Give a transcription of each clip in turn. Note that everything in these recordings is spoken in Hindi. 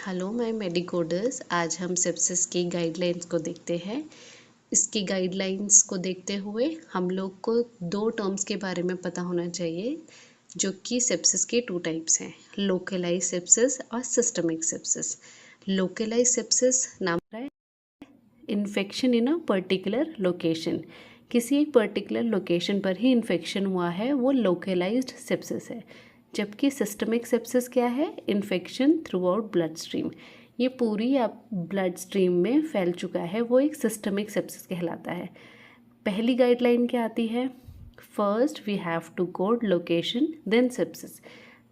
हेलो माय मेडिकोडर्स, आज हम सेप्सिस की गाइडलाइंस को देखते हैं। इसकी गाइडलाइंस को देखते हुए हम लोग को दो टर्म्स के बारे में पता होना चाहिए, जो कि सेप्सिस के टू टाइप्स हैं, लोकलाइज सेप्सिस और सिस्टमिक सेप्सिस। लोकलाइज सेप्सिस नाम है infection in a particular location, किसी एक पर्टिकुलर लोकेशन पर ही इन्फेक्शन हुआ है, वो लोकलाइज्ड सेप्सिस है। जबकि सिस्टमिक सेप्सिस क्या है? Infection through out blood stream, ये पूरी आप ब्लड स्ट्रीम में फैल चुका है, वो एक सिस्टमिक सेप्सिस कहलाता है। पहली गाइडलाइन क्या आती है? First we have to code location then sepsis.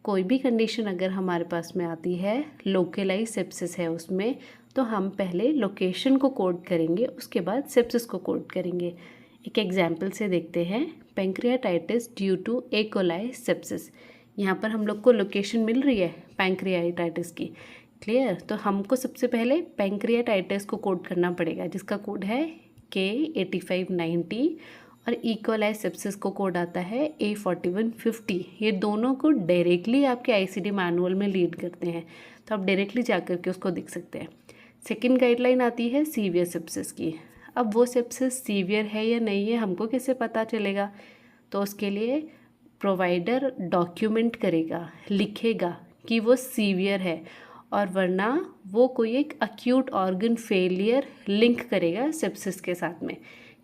कोई भी कंडीशन अगर हमारे पास में आती है, लोकलाइज सेप्सिस है उसमें, तो हम पहले लोकेशन को कोड करेंगे, उसके बाद सेप्सिस को कोड करेंगे। एक एग्जाम्पल से देखते हैं, pancreatitis due to E coli sepsis. यहाँ पर हम लोग को लोकेशन मिल रही है पैंक्रियाटाइटिस की, क्लियर। तो हमको सबसे पहले पैंक्रियाटाइटिस को कोड करना पड़ेगा, जिसका कोड है K8590, और ई कोलाई सेप्सिस को कोड आता है A4150। ये दोनों को डायरेक्टली आपके आईसीडी मैनुअल में लीड करते हैं, तो आप डायरेक्टली जाकर के उसको देख सकते हैं। सेकेंड गाइडलाइन आती है सीवियर सेप्सिस की। अब वो सेप्सिस सीवियर है या नहीं है हमको कैसे पता चलेगा? तो उसके लिए प्रोवाइडर डॉक्यूमेंट करेगा, लिखेगा कि वो सीवियर है, और वरना वो कोई एक अक्यूट ऑर्गन फेलियर लिंक करेगा सेप्सिस के साथ में,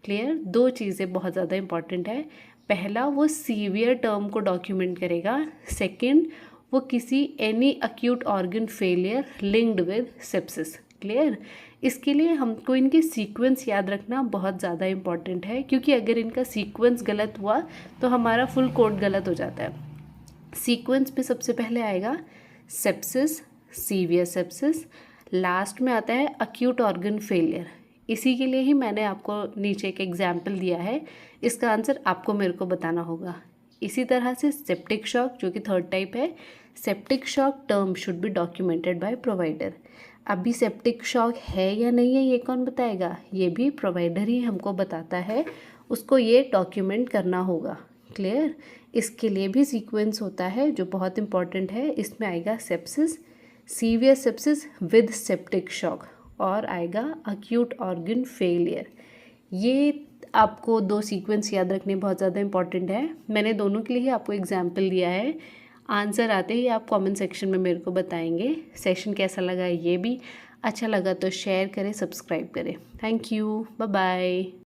क्लियर। दो चीज़ें बहुत ज़्यादा इंपॉर्टेंट है। पहला, वो सीवियर टर्म को डॉक्यूमेंट करेगा। सेकंड, वो किसी any acute organ failure linked with sepsis, clear. इसके लिए हमको इनके सीक्वेंस याद रखना बहुत ज़्यादा इंपॉर्टेंट है, क्योंकि अगर इनका सीक्वेंस गलत हुआ तो हमारा फुल कोड गलत हो जाता है। सीक्वेंस में सबसे पहले आएगा सेप्सिस, सीवियर सेप्सिस, लास्ट में आता है अक्यूट ऑर्गन फेलियर। इसी के लिए ही मैंने आपको नीचे एक एग्जाम्पल दिया है, इसका आंसर आपको मेरे को बताना होगा। इसी तरह से सेप्टिक शॉक, जो कि थर्ड टाइप है, septic shock term should be documented by provider. अभी सेप्टिक शॉक है या नहीं है ये कौन बताएगा? ये भी प्रोवाइडर ही हमको बताता है, उसको ये डॉक्यूमेंट करना होगा, क्लियर। इसके लिए भी सीक्वेंस होता है जो बहुत इंपॉर्टेंट है। इसमें आएगा sepsis, severe sepsis with septic shock, और आएगा अक्यूट ऑर्गन फेलियर। ये आपको दो सीक्वेंस याद रखने बहुत ज़्यादा इंपॉर्टेंट है। मैंने दोनों के लिए आपको एग्जाम्पल दिया है। आंसर आते ही आप कमेंट सेक्शन में मेरे को बताएंगे। सेशन कैसा लगा ये भी, अच्छा लगा तो शेयर करें, सब्सक्राइब करें। Thank you, bye bye.